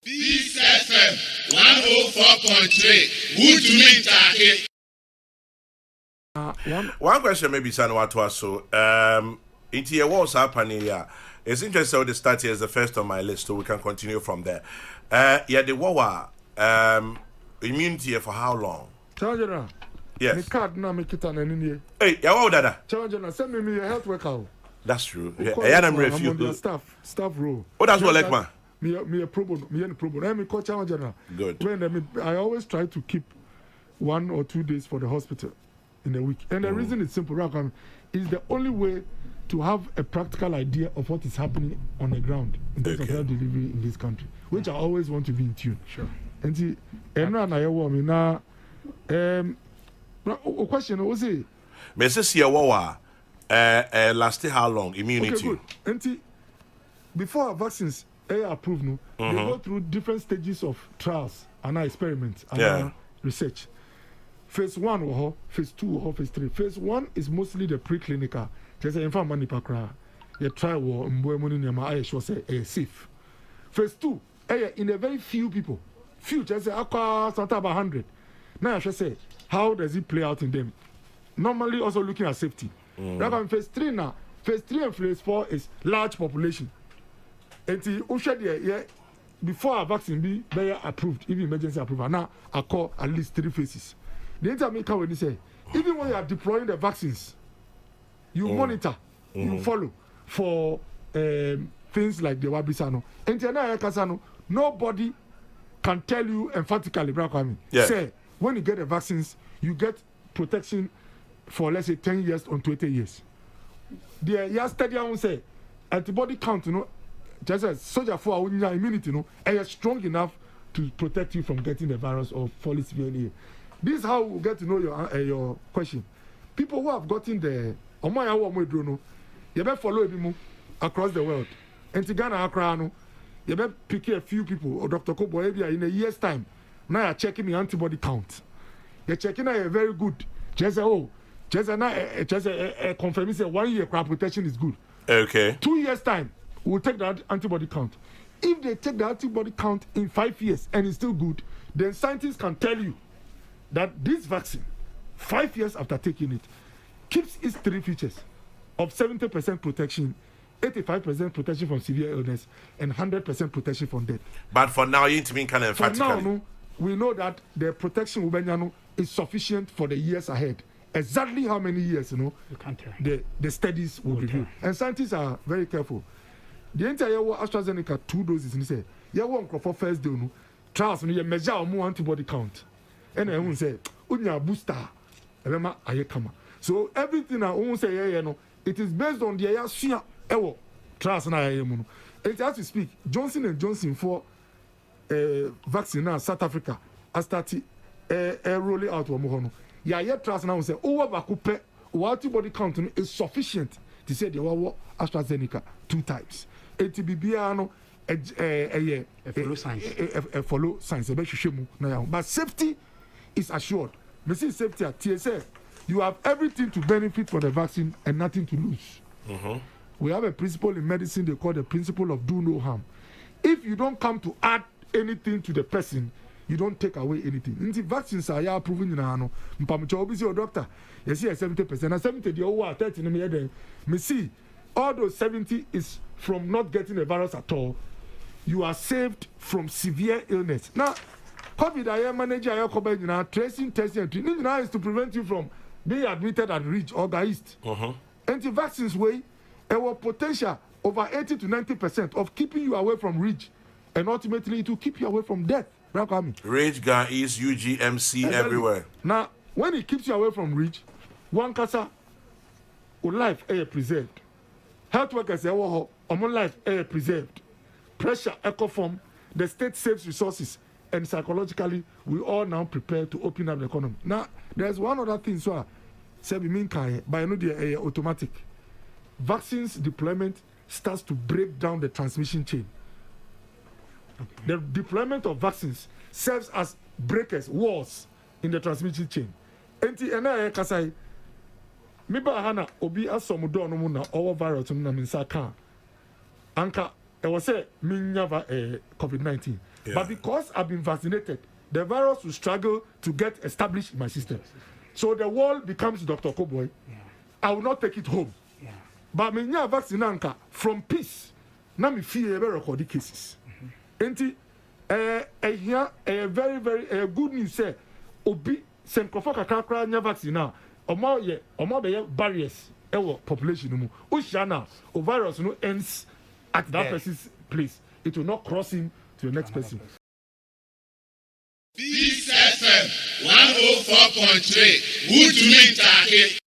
Peace FM 104.3. Who to me take? One question maybe San Watuaso. Into your walls happening here. It's interesting how they start here as the first on my list, so we can continue from there. Yeah, the Wawa immunity for how long? General. Yes. The card now make it an enemy. Hey, yeah, what dada? General, send me a health worker. That's true. Yeah, I'm on staff role. Oh, that's what like man. Me a pro bono. Me call General. Good. When I always try to keep 1 or 2 days for the hospital in a week, and the reason is simple. Is the only way to have a practical idea of what is happening on the ground in terms of health delivery in this country, which I always want to be in tune. Sure. And see, now, question was it? Mrs. Yawawa, lasted how long? Immunity. Okay, good. And see, before vaccines are approved, they go through different stages of trials and experiments and research. Phase 1, phase 2, phase 3. Phase 1 is mostly the preclinical. Just say infant money pakra. You try war sure say safe. Phase 2, in a very few people. Few, just say sometimes about 100. Now I should say, how does it play out in them? Normally also looking at safety. Like phase 3 now. Phase 3 and phase 4 is large population. And before a vaccine be approved, even emergency approval, now I call at least 3 phases. The intermediate when you say, even when you are deploying the vaccines, you monitor, you follow for things like the Wabisano. And nobody can tell you emphatically, say, when you get the vaccines, you get protection for, let's say, 10 years or 20 years. The study I say, antibody count, just as soldier for immunity, and strong enough to protect you from getting the virus or falling severely ill. This is how we get to know your question. People who have gotten the you better follow him across the world. And to Ghana, Accra, you better pick a few people or Dr. Okoe Boye in a year's time. Now you're checking the antibody count. You're checking a very good. Just a confirmation 1 year crop protection is good. Okay. 2 years time, we'll take that antibody count. If they take the antibody count in 5 years and it's still good, then scientists can tell you that this vaccine, 5 years after taking it, keeps its 3 features of 70% protection, 85% protection from severe illness, and 100% protection from death. But for now, you need to be kind of emphatically. For now, we know that the protection is sufficient for the years ahead. Exactly how many years, you can't tell. The studies will review. And scientists are very careful. The entire AstraZeneca 2 doses, and say, you want for first day, trials, you measure more antibody count. And I won't say, unya booster, so everything I won't say, it is based on the trials na and as we speak, Johnson & Johnson for vaccine now South Africa has started rolling out trials now say antibody count is sufficient to say the AstraZeneca 2 times. ATBB follow science but safety is assured. Missing safety at TSA, you have everything to benefit from the vaccine and nothing to lose. We have a principle in medicine they call the principle of do no harm. If you don't come to add anything to the person, you don't take away anything. In the vaccines are proven in ano. Your doctor, you see 70%. And 70 the over 30 me see all those 70 is from not getting the virus at all. You are saved from severe illness. Now, COVID I manager tracing, testing, and treatment is to prevent you from being admitted at Ridge or East. Anti-vaccines way, our potential over 80 to 90% of keeping you away from Ridge, and ultimately it will keep you away from death. Ridge, East, UGMC, everywhere. Now, when it keeps you away from Ridge, one casa, life air preserved. Health workers life air preserved. Pressure echo form, the state saves resources. And psychologically, we all now prepare to open up the economy. Now, there's one other thing, so by automatic. Vaccines deployment starts to break down the transmission chain. The deployment of vaccines serves as breakers, walls in the transmission chain. Kasai, Miba Hana, Obi Asomudo no Muna, our virus, Naminsa Anka was say COVID-19. But because I've been vaccinated, the virus will struggle to get established in my system. So the world becomes Dr. Okoe Boye. I will not take it home. But me nya vaccine anka from peace. Na me fear ever record cases. Enti here very good news say obi senkofo kakra nya vaccine na omo be barriers ewo population mu. Ushia na o virus no ends at that person's place. It will not cross him to the next person. Peace FM 104.3. Good to meet you.